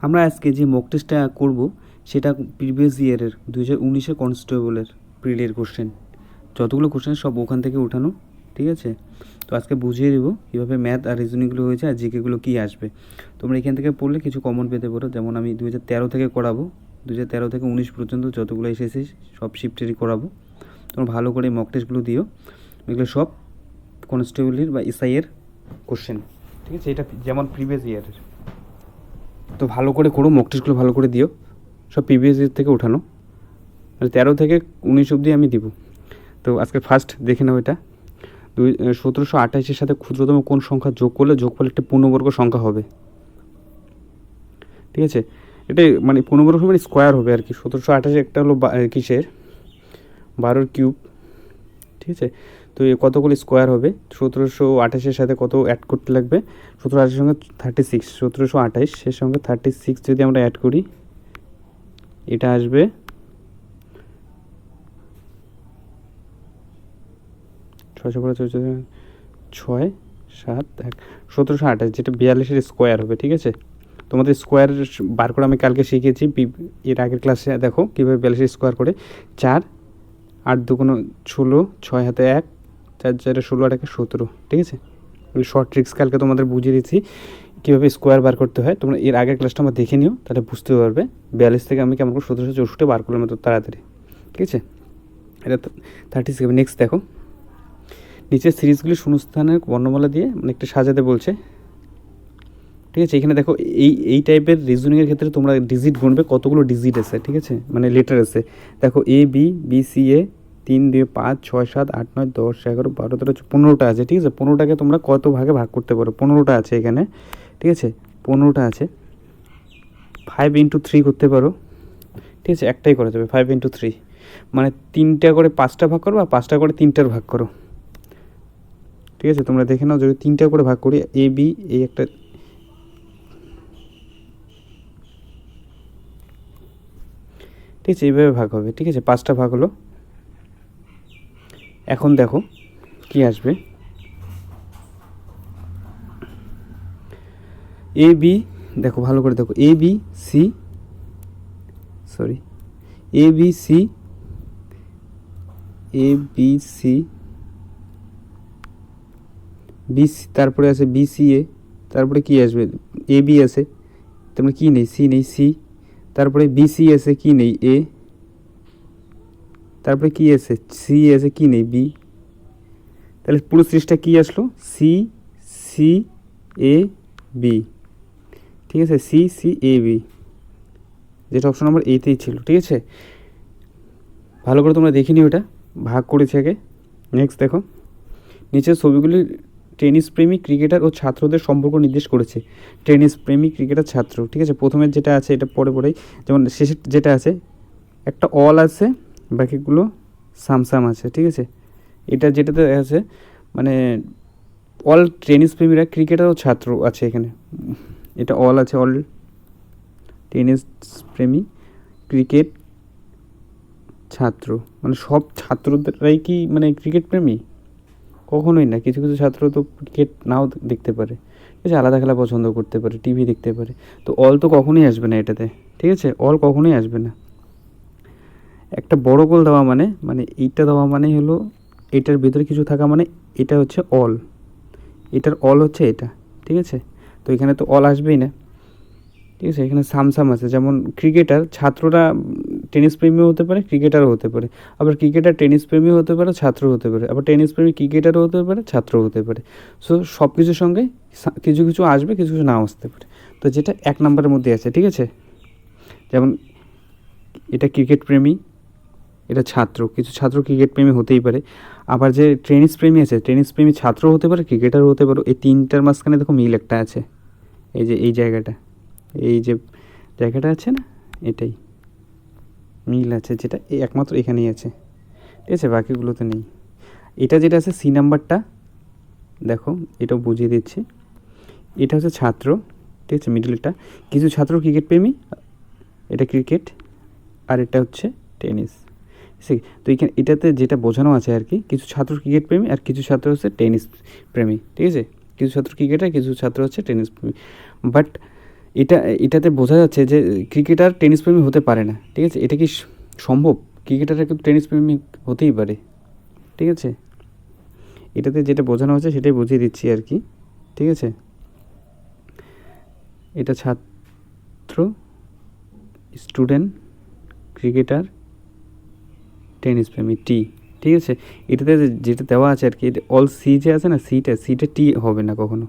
আমরা আজকে যে মক টেস্টটা করবো সেটা প্রিভিয়াস ইয়ারের 2019-এর কনস্টেবলের প্রিলির কোশ্চেন, যতগুলো কোশ্চেন সব ওখান থেকে ওঠানো, ঠিক আছে? তো আজকে বুঝিয়ে দেবো কীভাবে ম্যাথ আর রিজনিংগুলো হয়েছে আর জিকেগুলো কী আসবে। তোমরা এখান থেকে পড়লে কিছু কমন পেতে পারো। যেমন আমি 2013 থেকে করাবো, 2013 থেকে 19 পর্যন্ত যতগুলো এসেছে সব শিফটেরই করাবো। তোমরা ভালো করে মক টেস্টগুলো দিও, এগুলো সব কনস্টেবলের বা এসআইয়ের কোশ্চেন, ঠিক আছে? এটা যেমন প্রিভিয়াস ইয়ারের। তো ভালো করে করো, মক টেস্টগুলো ভালো করে দিও, সব প্রিভিয়াস ইয়ার থেকে ওঠানো, 13 থেকে 19 অবধি আমি দিব। তো আজকে ফার্স্ট দেখে নাও, এটা 1728-এর সাথে ক্ষুদ্রতম কোন সংখ্যা যোগ করলে যোগফল একটি পূর্ণবর্গ সংখ্যা হবে, ঠিক আছে? এটাই মানে পূর্ণবর্গ মানে স্কোয়ার হবে আর কি। 1728 একটা হলো কিসের 12-র কিউব, ঠিক আছে? তো এ কতগুলো স্কোয়ার হবে? 1728-এর সাথে কত অ্যাড করতে লাগবে? 1728-এর সঙ্গে 36, 1728-এর সঙ্গে 36 যদি আমরা অ্যাড করি, এটা আসবে 6 7 1 1728, যেটা 42-এর স্কোয়ার হবে, ঠিক আছে? তোমাদের স্কোয়ার বার করে আমি কালকে শিখিয়েছি এর আগের ক্লাসে। দেখো কীভাবে 42-এর স্কোয়ার করে। 4 8 2 16, 6 হাতে 1, 4 4 16 আর 1 17, ঠিক আছে? ওই শর্ট ট্রিক্স কালকে তোমাদের বুঝিয়ে দিচ্ছি কীভাবে স্কোয়ার বার করতে হয়। তোমরা এর আগের ক্লাসটা আমার দেখে নিও, তাহলে বুঝতে পারবে 42 থেকে আমি কেমন করে 1764 বার করলাম এত তাড়াতাড়ি, ঠিক আছে? এটা 36। নেক্সট দেখো, নিচের সিরিজগুলি শূন্যস্থানের বর্ণমালা দিয়ে মানে একটা সাজাতে বলছে, ঠিক আছে? এখানে দেখো এই টাইপের রিজনিংয়ের ক্ষেত্রে তোমরা ডিজিট গুনবে, কতগুলো ডিজিট আছে, ঠিক আছে? মানে লেটার আছে। দেখো এ বি, বি সি এ, 3 2 5 6 7 8 9 10 11 12 13 15টা আছে, ঠিক আছে? 15টাকে তোমরা কত ভাগে ভাগ করতে পারো? 15টা আছে এখানে, ঠিক আছে? 15টা আছে। 5 × 3 করতে পারো, ঠিক আছে? একটাই করা যাবে 5 × 3, মানে 3টা করে 5টা ভাগ করো আর 5টা করে 3টার ভাগ করো, ঠিক আছে? তোমরা দেখে নাও, যদি 3টা করে ভাগ করি, এ বি এই একটা, ঠিক আছে? এইভাবে ভাগ হবে, ঠিক আছে? 5টা ভাগ হলো। এখন দেখো কি আসবে, এ বি, দেখো ভালো করে দেখো, A B C, sorry, A B C, A B C, BC, তারপরে আছে বিসিএ, তারপরে কি আসবে? এ বি আছে, তারপরে কি নেই? সি নেই, সি, তারপরে বিসি আছে, কি নেই? এ, তারপরে কি আছে? সি আছে, কি নেই? বি। তাহলে পুরো সিরিজটা কি আসলো? সি সি এ বি, ঠিক আছে? সি সি এ বি, যেটা অপশন নম্বর এতেই ছিল, ঠিক আছে? ভালো করে তোমরা দেখে নিও, এটা ভাগ করেছে আগে। নেক্সট দেখো, নিচের ছবিগুলি টেনিস প্রেমী ক্রিকেটার ও ছাত্রদের সম্পর্ক নির্দেশ করেছে। টেনিস প্রেমী ক্রিকেটার ছাত্র, ঠিক আছে? প্রথমের যেটা আছে এটা পরে পরেই, যেমন শেষের যেটা আছে একটা অল আছে, বাকিগুলো সামসাম আছে, ঠিক আছে? এটা যেটাতে আছে মানে অল টেনিস প্রেমীরা ক্রিকেটার ও ছাত্র আছে এখানে, এটা অল আছে, অল টেনিস প্রেমী ক্রিকেট ছাত্র, মানে সব ছাত্ররাই কি মানে ক্রিকেট প্রেমী? কখনোই না। কিছু কিছু ছাত্র তো ক্রিকেট নাও দেখতে পারে, ঠিক আছে? আলাদা খেলা পছন্দ করতে পারে, টিভি দেখতে পারে। তো অল তো কখনোই আসবে না এটাতে, ঠিক আছে? অল কখনোই আসবে না। একটা বড় গোল দেওয়া মানে এইটা দেওয়া মানে হলো এটার ভিতরে কিছু থাকা, মানে এটা হচ্ছে অল, এটার অল হচ্ছে এটা, ঠিক আছে? তো এখানে তো অল আসবেই না, ঠিক আছে? এখানে সামসাম আছে, যেমন ক্রিকেটার ছাত্ররা টেনিস প্রেমীও হতে পারে, ক্রিকেটারও হতে পারে, আবার ক্রিকেটার টেনিস প্রেমীও হতে পারে, ছাত্র হতে পারে, আবার টেনিস প্রেমী ক্রিকেটারও হতে পারে, ছাত্র হতে পারে। সো সব কিছুর সঙ্গে কিছু কিছু আসবে, কিছু কিছু নাও আসতে পারে। তো যেটা 1 নম্বরের মধ্যে আছে, ঠিক আছে? যেমন এটা ক্রিকেট প্রেমী, এটা ছাত্র, কিছু ছাত্র ক্রিকেট প্রেমী হতেই পারে। আবার যে টেনিস প্রেমী আছে, টেনিস প্রেমী ছাত্র হতে পারে, ক্রিকেটারও হতে পারে। এই তিনটার মাঝখানে দেখো মিল একটা আছে, এই যে এই জায়গাটা, এই যে জায়গাটা আছে না, এটাই মিল আছে, যেটা একমাত্র এখানেই আছে, ঠিক আছে? বাকিগুলোতে নেই। এটা যেটা আছে সি নাম্বারটা, দেখো এটাও বুঝিয়ে দিচ্ছি। এটা হচ্ছে ছাত্র, ঠিক আছে? মিডলটা কিছু ছাত্র ক্রিকেট প্রেমী, এটা ক্রিকেট, আর এটা হচ্ছে টেনিস, ঠিক আছে? তো এখানে এটাতে যেটা বোঝানো আছে আর কি, কিছু ছাত্র ক্রিকেট প্রেমী আর কিছু ছাত্র হচ্ছে টেনিস প্রেমী, ঠিক আছে? কিছু ছাত্র ক্রিকেটার, কিছু ছাত্র হচ্ছে টেনিস প্রেমী। বাট এটা এটাতে বোঝা যাচ্ছে যে ক্রিকেটার টেনিস প্রেমী হতে পারে না, ঠিক আছে। এটা কি সম্ভব? ক্রিকেটাররা কিন্তু টেনিস প্রেমী হতেই পারে, ঠিক আছে। এটাতে যেটা বোঝানো হচ্ছে সেটাই বুঝিয়ে দিচ্ছি আর কি, ঠিক আছে। এটা ছাত্র, স্টুডেন্ট, ক্রিকেটার, টেনিস প্রেমী, টি, ঠিক আছে। এটাতে যেটা দেওয়া আছে আর কি, এটা অল সি যে আছে না, সিটা টি হবে না কখনো,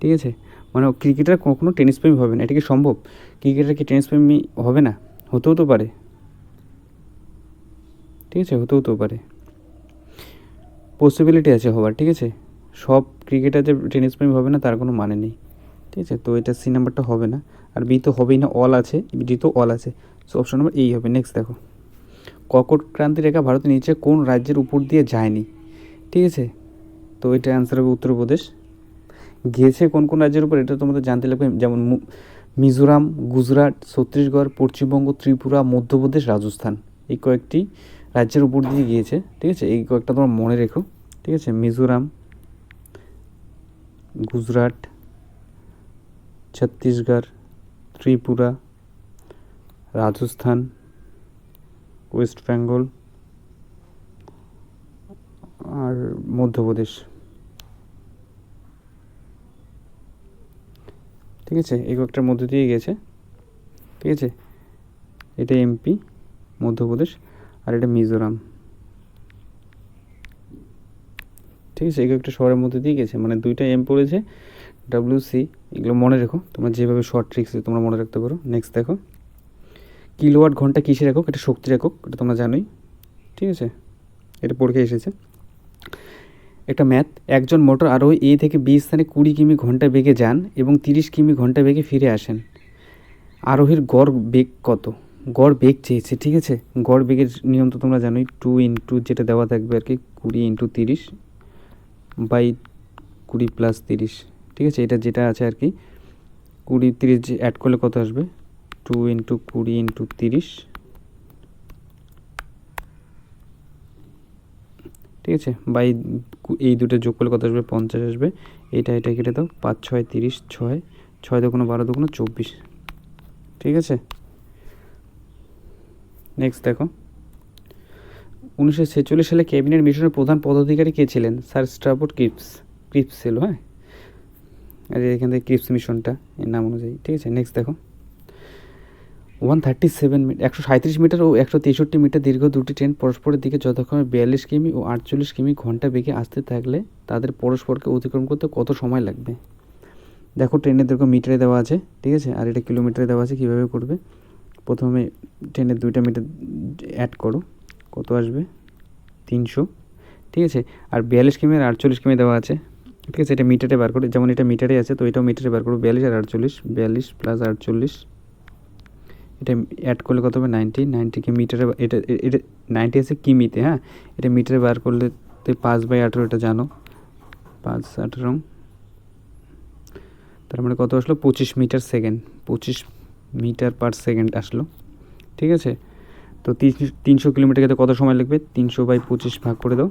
ঠিক আছে। মানে ক্রিকেটার কখনো টেনিস প্রেমী হবে না। এটা কি সম্ভব? ক্রিকেটার কি টেনিস প্রেমী হবে না? হতেও তো পারে, ঠিক আছে, হতেও তো পারে, পসিবিলিটি আছে হওয়ার, ঠিক আছে। সব ক্রিকেটার যে টেনিস প্রেমী হবে না তার কোনো মানে নেই, ঠিক আছে। তো এটা সি নাম্বারটা হবে না, আর বি তো হবেই না, অল আছে, ডি তো অল আছে, সো অপশন নাম্বার এই হবে। নেক্সট দেখো, কর্কট ক্রান্তি রেখা ভারতের নিচে কোন রাজ্যের উপর দিয়ে যায়নি, ঠিক আছে। তো এটা অ্যান্সার হবে উত্তরপ্রদেশ। গিয়েছে কোন কোন রাজ্যের উপর এটা তোমাদের জানতে লাগবে, যেমন মিজোরাম, গুজরাট, ছত্তিশগড়, পশ্চিমবঙ্গ, ত্রিপুরা, মধ্যপ্রদেশ, রাজস্থান, এই কয়েকটি রাজ্যের উপর দিয়ে গিয়েছে, ঠিক আছে। এই কয়েকটা তোমরা মনে রেখো, ঠিক আছে। মিজোরাম, গুজরাট, ছত্তিশগড়, ত্রিপুরা, রাজস্থান, ওয়েস্ট বেঙ্গল আর মধ্যপ্রদেশ, ঠিক আছে। এই কয়েকটার মধ্যে দিয়ে গেছে, ঠিক আছে। এটা এমপি, মধ্যপ্রদেশ, আর এটা মিজোরাম, ঠিক আছে। এই কয়েকটা শহরের মধ্যে দিয়ে গেছে, মানে দুইটা এম পড়েছে, WC। এগুলো মনে রেখো তোমরা, যেভাবে শর্ট ট্রিক্স তোমরা মনে রাখতে পারো। নেক্সট দেখো, কিলোওয়াট ঘন্টা কিসের একক? এটা শক্তির একক, এটা তোমরা জানোই, ঠিক আছে, এটা পরীক্ষায় এসেছে। একটা ম্যাথ, একজন মোটর আরোহী এ থেকে বি স্থানে 20 কিমি ঘন্টা বেগে যান এবং 30 কিমি ঘন্টা বেগে ফিরে আসেন। আরোহীর গড় বেগ কত? গড় বেগ চেয়েছে, ঠিক আছে। গড় বেগের নিয়ম তো তোমরা জানোই, 2 ইন্টু যেটা দেওয়া থাকবে আর কি, 20 ইন্টু 30 বাই 20 প্লাস 30, ঠিক আছে। এটা যেটা আছে আর কি, 20 30 অ্যাড করলে কত আসবে? 2 ইন্টু 20 ইন্টু 30, ঠিক আছে, বাই এই দুটো যোগ করলে কত আসবে? 50 আসবে। এটা কেটে দাও, 5 6 30, 6 দুগুণ 12 দুগুণ 24, ঠিক আছে। নেক্সট দেখো, 1946 সালে ক্যাবিনেট মিশনের প্রধান পদাধিকারী কে ছিলেন? স্যার স্ট্রাফোর্ড ক্রিপস ছিল, হ্যাঁ। আর এখান থেকে ক্রিপস মিশনটা এর নাম অনুযায়ী, ঠিক আছে। নেক্সট দেখো, 137 মিটার ও 163 মিটার দীর্ঘ দুটি ট্রেন পরস্পরের দিকে যথাক্রমে 42 কিমি ও 48 কিমি ঘন্টা বেগে আসতে থাকলে তাদের পরস্পরকে অতিক্রম করতে কত সময় লাগবে? দেখো, ট্রেনের দৈর্ঘ্য মিটারে দেওয়া আছে, ঠিক আছে, আর এটা কিলোমিটারে দেওয়া আছে। কীভাবে করবে? প্রথমে ট্রেনের 2টা মিটার অ্যাড করো, কত আসবে? 300, ঠিক আছে। আর 42 কিমি আর 48 কিমি দেওয়া আছে, ঠিক আছে। এটা মিটারে বার করো, যেমন এটা মিটারে আছে তো এটাও মিটারে বার করো। 42 আর 48, 42 প্লাস 48, এটা অ্যাড করলে কত হবে? 90কে মিটারে, এটা 90 আছে কিমিতে, হ্যাঁ। এটা মিটারে বার করলে 5/18, এটা জানো, 5/18, তার মানে কত আসলো? 25 metre second, 25 metre per second আসলো, ঠিক আছে। তো 300 কিলোমিটার গেতে কত সময় লাগবে? 300/25 ভাগ করে দাও,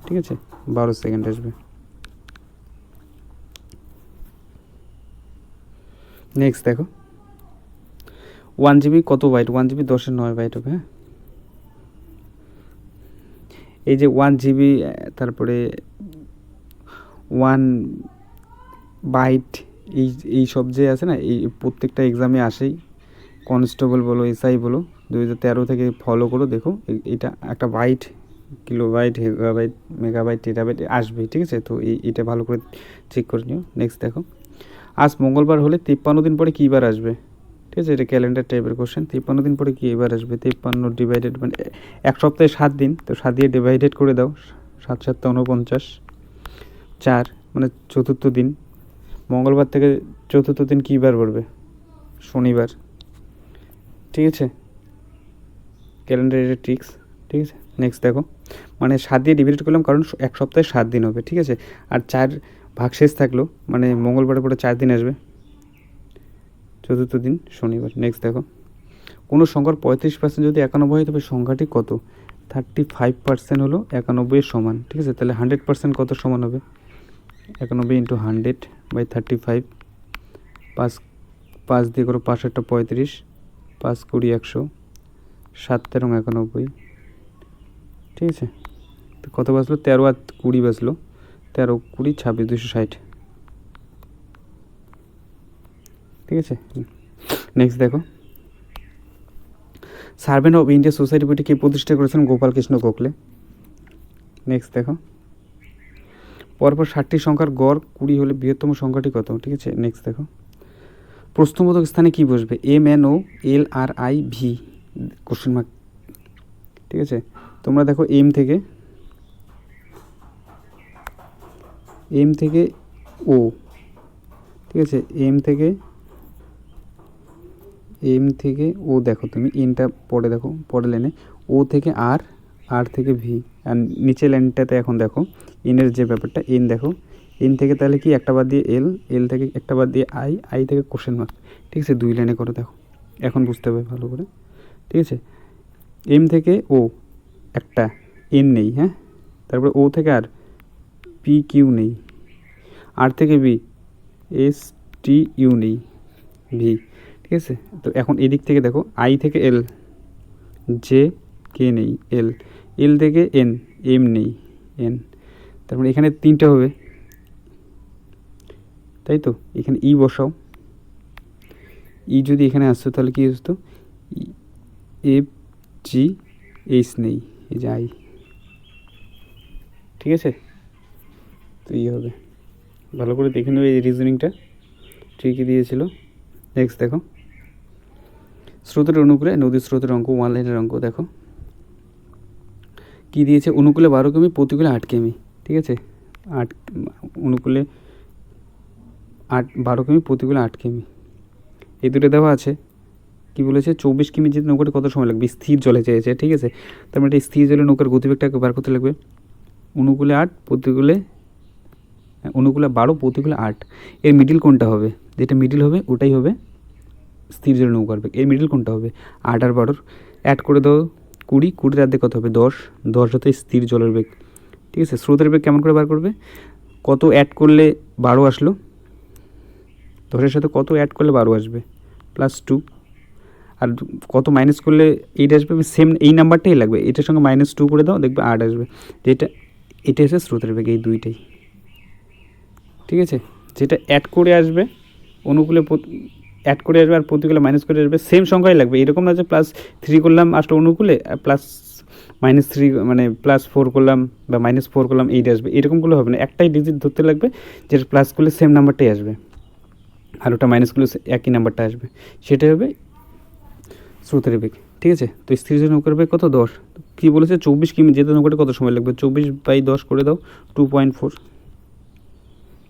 ঠিক আছে, 12 সেকেন্ড আসবে। নেক্সট দেখো, 1 GB কত বাইট? 1 GB 10-এর 9 বাইট হবে, হ্যাঁ। এই যে 1 GB, তারপরে 1 বাইট, এই সব যে আছে না, এই প্রত্যেকটা এক্সামে আসেই, কনস্টেবল বলো, SI বলো, 2013 থেকে ফলো করো, দেখো এটা একটা বাইট, কিলোবাইট, হেগাবাইট, মেগাবাইট, টেরাবাইট আসবে, ঠিক আছে। তো এটা ভালো করে চেক করে নিও। নেক্সট দেখো, আজ মঙ্গলবার হলে 53 দিন পরে কী বার আসবে? ঠিক আছে, এটা ক্যালেন্ডার টাইপের কোশ্চেন। 53 দিন পরে কী এবার আসবে? 53 ডিভাইডেড, মানে এক সপ্তাহে 7 দিন, তো 7 দিয়ে ডিভাইডেড করে দাও, 7 7 49, 4, মানে চতুর্থ দিন। মঙ্গলবার থেকে চতুর্থ দিন কী বার পড়বে? শনিবার, ঠিক আছে। ক্যালেন্ডারের ট্রিক্স, ঠিক আছে। নেক্সট দেখো, মানে 7 দিয়ে ডিভাইড করলাম কারণ এক সপ্তাহে 7 দিন হবে, ঠিক আছে। আর 4 ভাগ শেষ থাকলো, মানে মঙ্গলবারের পরে 4 দিন আসবে, চতুর্থ দিন শনিবার। নেক্সট দেখো, কোনো সংখ্যার 35% যদি 91 হয় তবে সংখ্যাটি কত? 35% হলো 91-এর সমান, ঠিক আছে। তাহলে 100% কত সমান হবে? 91 × 100/35, 5 5 দিয়ে করো 5 8 35, 5 20 100, 7 13 91, ঠিক আছে। তো কত বাজলো? 13 আর 20 বাজলো, 13 20 26 260, ঠিক আছে। নেক্সট দেখো, সার্ভেন্ট অফ ইন্ডিয়া সোসাইটি বইটি কে প্রতিষ্ঠা করেছিলেন? গোপাল কৃষ্ণ গোখলে। নেক্সট দেখো, পরপর 60টি সংখ্যার গড় 20 হলে বৃহত্তম সংখ্যাটি কত? ঠিক আছে। নেক্সট দেখো, প্রশ্নবোধক স্থানে কি বসবে? MNOLRIV কোশ্চেন মার্ক, ঠিক আছে। তোমরা দেখো এম থেকে ও, ঠিক আছে, এম থেকে ও দেখো, তুমি এনটা পরে দেখো, পরে লাইনে ও থেকে আর থেকে ভি, আর নিচে লাইনটাতে এখন দেখো এনের যে ব্যাপারটা, এন দেখো, এন থেকে তাহলে কি একটা বাদ দিয়ে এল থেকে একটা বাদ দিয়ে আই থেকে কোশ্চেন মার্ক, ঠিক আছে। 2 লাইনে করো দেখো, এখন বুঝতে হবে ভালো করে, ঠিক আছে। এম থেকে ও একটা, এন নেই, হ্যাঁ, তারপরে ও থেকে আর পি কিউ নেই, আর থেকে বি এস টি ইউ নেই, ভি, ঠিক আছে। তো এখন এদিক থেকে দেখো, আই থেকে এল জে কে নেই, এল থেকে এম নেই, তারপরে এখানে 3টে হবে, তাই তো। এখানে ই বসাও, ই যদি এখানে আসতো তাহলে কি আসতো? এফ জি এইচ নেই, এই যে আই, ঠিক আছে। তো ই হবে, ভালো করে দেখে নেবে, এই রিজনিংটা ঠিকই দিয়েছিল। নেক্সট দেখো, স্রোতের অনুকূলে নদীর স্রোতের অঙ্ক, 1 লাইনের অঙ্ক দেখো কি দিয়েছে? অনুকূলে 12 কিমি, প্রতিকূলে 8 কিমি, ঠিক আছে। অনুকূলে 12 কিমি, প্রতিকূলে 8 কিমি, এই দুটো দেওয়া আছে। কি বলেছে? 24 কিমি যেতে নৌকাটি কত সময় লাগবে? স্থির জলে চেয়েছে, ঠিক আছে। তার মানে স্থির জলে নৌকার গতিবেগটাকে বার করতে লাগবে। অনুকূলে 8, প্রতিকূলে 12, প্রতিকূলে 8, এর মিডিল কোনটা হবে? যেটা মিডিল হবে ওটাই হবে স্থির জলে নৌকার বেগ। এর মিডিল কোনটা হবে? 8 আর 12 অ্যাড করে দাও, 20, 20 রাত দিয়ে কত হবে? 10 হতে স্থির জলের বেগ, ঠিক আছে। স্রোতের বেগ কেমন করে বার করবে? কত অ্যাড করলে 12 আসলো, 10-এর সাথে কত অ্যাড করলে 12 আসবে? +2, আর কত মাইনাস করলে 8 আসবে? সেম এই নাম্বারটাই লাগবে, এটার সঙ্গে -2 করে দাও, দেখবে 8 আসবে। এটা হচ্ছে স্রোতের বেগ, এই দুইটাই, ঠিক আছে। যেটা অ্যাড করে আসবে অনুকূলে অ্যাড করে আসবে, আর প্রতিকূলে মাইনাস করে আসবে, সেম সংখ্যাই লাগবে। এরকম না যে +3 করলাম আসলে অনুকূলে, -3 মানে +4 করলাম বা -4 করলাম 8 আসবে, এরকমগুলো হবে না। একটাই ডিজিট ধরতে লাগবে, যেটা প্লাস করলে সেম নাম্বারটাই আসবে, আর ওটা মাইনাস করলে একই নাম্বারটা আসবে, সেটাই হবে স্রোতের বেগ, ঠিক আছে। তো স্থির নৌকার বেগ কত? 10। কী বলেছে? 24 কিমি যেতে নৌকাটা কত সময় লাগবে? 24/10 করে দাও, 2.4,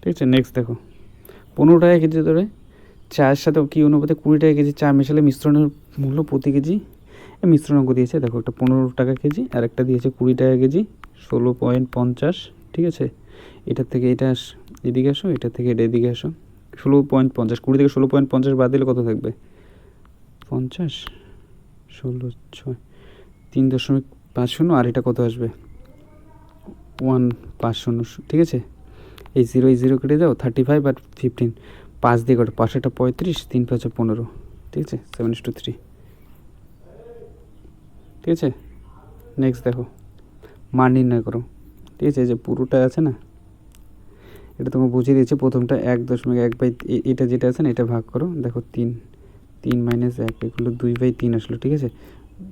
ঠিক আছে। নেক্সট দেখো, 15 টাকা কেজি ধরে চায়ের সাথে কী অনুপাতে 20 টাকা কেজি চা মেশালে মিশ্রণের মূল্য প্রতি কেজি? মিশ্রণ অঙ্ক দিয়েছে দেখো, একটা 15 টাকা কেজি আর একটা দিয়েছে 20 টাকা কেজি, 16.50, ঠিক আছে। এটার থেকে এটা এদিকে আসো, এটার থেকে এটা এদিকে আসো, 16.50, 20 থেকে 16.50 বাদ দিলে কত থাকবে? 50, 16 6 3.50, আর এটা কত আসবে? 150, ঠিক আছে। এই 0 কেটে যাও, 35 আর 15, 5 দিয়ে কাটো, 5 এটা 35, 3 5 15, ঠিক আছে, 7:3, ঠিক আছে। নেক্সট দেখো, মান নির্ণয় করো, ঠিক আছে। এই যে পুরোটা আছে না, এটা তোমাকে বুঝিয়ে দিয়েছে। প্রথমটা 1.1 এটা যেটা আছে না, এটা ভাগ করো, দেখো 3 -1 এগুলো 2/3 আসলো, ঠিক আছে।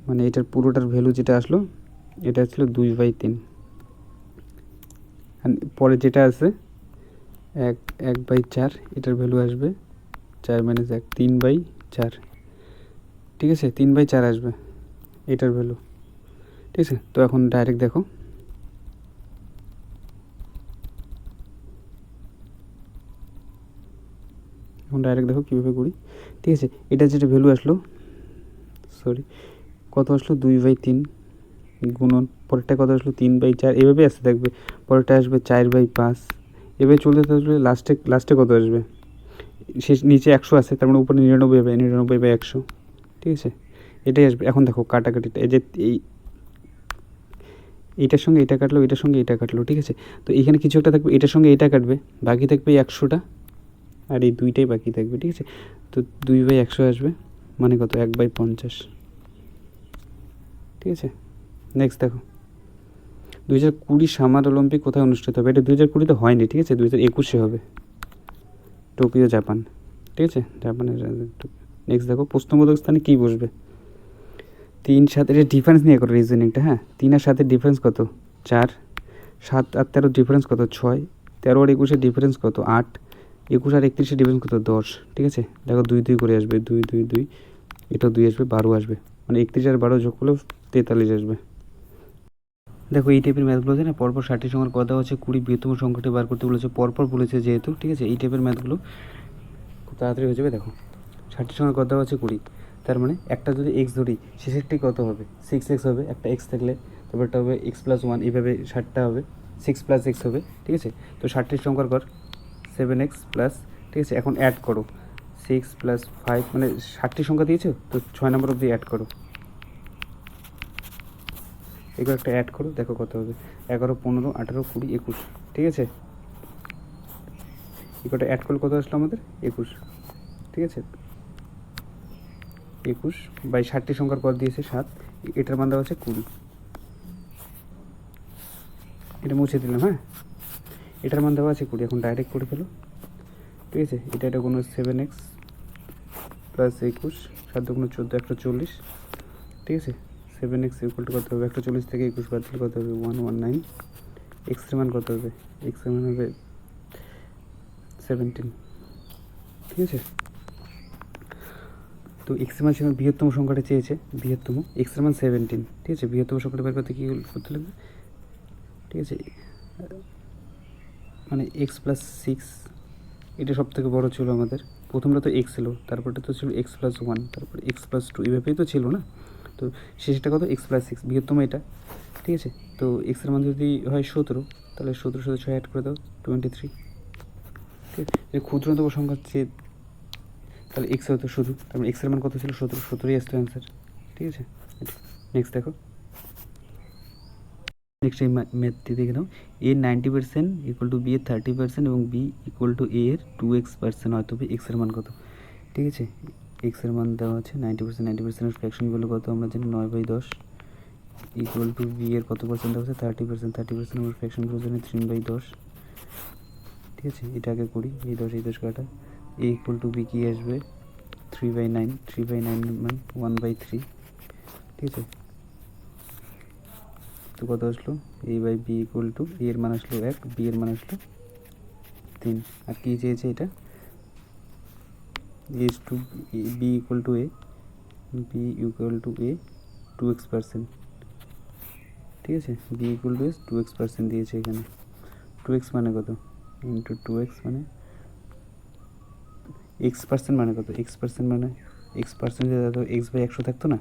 মানে এটার পুরোটার ভ্যালু যেটা আসলো, এটা আসলো 2/3, আর পরে যেটা আছে 1/4, এটার ভ্যালু আসবে 4 - 1, 3/4, ঠিক আছে, 3/4 আসবে এটার ভ্যালু, ঠিক আছে। তো এখন ডাইরেক্ট দেখো, কীভাবে করি, ঠিক আছে। এটা যেটা ভ্যালু আসলো, কত আসলো? 2/3 গুণন, পরেরটা কত আসলো? 3/4, এভাবে আসতে থাকবে। পরেরটা আসবে 4/5, এভাবে চলতে থাকলে লাস্টে কত আসবে? শেষ নিচে 100 আছে, তার মানে উপরে 99 হবে, 99/100, ঠিক আছে, এটাই আসবে। এখন দেখো কাটাকাটিটা, এই যে এইটার সঙ্গে এটা কাটলো, এটার সঙ্গে এটা কাটলো, ঠিক আছে। তো এখানে কিছু একটা থাকবে, এটার সঙ্গে এটা কাটবে, বাকি থাকবে 100টা, আর এই দুইটাই বাকি থাকবে, ঠিক আছে। তো 2/100 আসবে, মানে কত 1/50, ঠিক আছে। নেক্সট দেখো 2020 সামার অলিম্পিক কোথায় অনুষ্ঠিত হবে? এটা 2020-তে হয়নি, ঠিক আছে, 2021-এ হবে, টোকিও জাপান, ঠিক আছে, জাপানের রাজধানী। নেক্সট দেখো প্রশ্নবোধক স্থানে কী বসবে? 3 7 এটা ডিফারেন্স নিয়ে করো রিজনিংটা, হ্যাঁ। 3 আর 7-এর ডিফারেন্স কত? 4। 7 আর 13 ডিফারেন্স কত? 6। 13 আর 21-এর ডিফারেন্স কত? 8। 21 আর 31-এর ডিফারেন্স কত? 10, ঠিক আছে। দেখো 2 2 করে আসবে, 2 2 2, এটাও 2 আসবে, 12 আসবে, মানে 31 আর 12 যোগ করলেও 43 আসবে। দেখো এই টাইপের ম্যাথগুলো আছে না, পরপর 60টি সংখ্যার কথা হচ্ছে 20 বৃহত্তম সংখ্যাটি বার করতে বলেছে, পরপর বলেছে যেহেতু, ঠিক আছে। এই টাইপের ম্যাথগুলো খুব তাড়াতাড়ি হয়ে যাবে। দেখো 60টি সংখ্যার কথা হচ্ছে 20, তার মানে একটা যদি এক্স ধরি শেষেরটি কত হবে? 6x হবে, একটা এক্স থাকলে, তারপরটা হবে x+1, এইভাবে 60টা হবে 6 + x হবে, ঠিক আছে। তো 60টি সংখ্যার কর 7x প্লাস, ঠিক আছে। এখন অ্যাড করো 6 + 5, মানে 60টি সংখ্যা দিয়েছো তো 6 নম্বর অবধি অ্যাড করো, এগুলো একটা অ্যাড করো, দেখো কত হবে। 11 15 18 20 21, ঠিক আছে। এগুলোটা অ্যাড করলে কত আসলো আমাদের? 21, ঠিক আছে। 21/60টি সংখ্যার পর দিয়েছে 7, এটার মান দেওয়া আছে 20, এটা মুছে দিলাম, হ্যাঁ। এটার মান দেওয়া আছে 20, এখন ডাইরেক্ট করে ফেলো, ঠিক আছে। এটা কোনো 7x প্লাস 21, 7 × 14 140, ঠিক আছে। 7x = কত হবে? 140 থেকে 21 বাদ দিলে কত হবে? 119। এক্সের মান কত হবে? এক্সের মান হবে 17, ঠিক আছে। তো এক্সের মান সেখানে বৃহত্তম সংখ্যাটা চেয়েছে, বৃহত্তম, এক্সের মান 17, ঠিক আছে। বৃহত্তম সংখ্যাটা বের করতে কী করতে লাগবে, ঠিক আছে। মানে x+6, এটা সব থেকে বড়ো ছিল আমাদের। প্রথমটা তো এক্স ছিল, তারপরটা তো ছিল x+1, তারপর x+2, এভাবেই তো ছিল না। তো শেষটা কত? x+6, বৃহত্তম এটা, ঠিক আছে। তো এক্সের মান যদি হয় 17, তাহলে 17 সাথে 6 অ্যাড করে দাও 23, ঠিক আছে। ক্ষুদ্রতম সংখ্যা চেয়ে তাহলে এক্স হতো শুধু, তারপর এক্সের মান কত ছিল? 17, 17ই আসতো অ্যান্সার, ঠিক আছে। নেক্সট দেখো, নেক্সট এই ম্যাথটি দেখে নাও। এ 90% = বি এর 30% এবং বি = এ এর 2x% হয়, তবে এক্সের মান কত? ঠিক আছে, এক্সের মান দেওয়া আছে 90%, 90%-এর ফ্র্যাকশনগুলো কত আমরা জানি? 9/10 = বি এর কত পার্সেন্ট দেওয়া আছে? 30%, 30% আমরা ফ্র্যাকশনগুলো জানি 3/10, ঠিক আছে। এটা আগে করি, এই 10 কাটা। এ = বি কি আসবে? 3/9, 3/9 মান 1/3, ঠিক আছে। তো কত আসলো? a/b = এর মান আসলো 1, বি এর মান আসলো 3, আর কি চেয়েছে এটা? B = a, B = a 2x%, ঠিক আছে। বি = a 2x% দিয়েছে এখানে। 2x মানে কত? ইন্টু 2x মানে x% মানে কত? x% মানে x% যদি x/100 থাকতো না,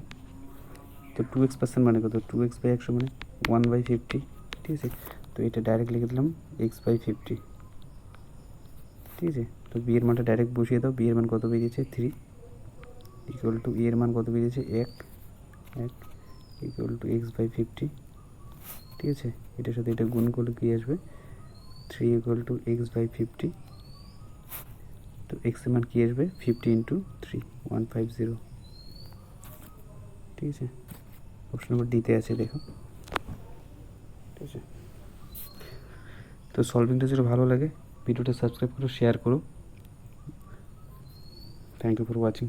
তো 2x% মানে কত? 2x/100 মানে 1/50, ঠিক আছে। তো এটা ডাইরেক্ট লিখে দিলাম x/50, ঠিক আছে। তো বি এর মানটা ডাইরেক্ট বসিয়ে দাও। বি এর মান কত বেরিয়েছে? 3 = এর মান কত বেরিয়েছে? 1 = x/50, ঠিক আছে। এটার সাথে এটা গুণ করলে কী আসবে? 3 = x/50, তো এক্স এর মান কী আসবে? 50 × 3, 150, ঠিক আছে। অপশন নম্বর ডিতে আছে, দেখো, ঠিক আছে। তো সলভিংটা যদি ভালো লাগে ভিডিওটা সাবস্ক্রাইব করো, শেয়ার করো। Thank you for watching.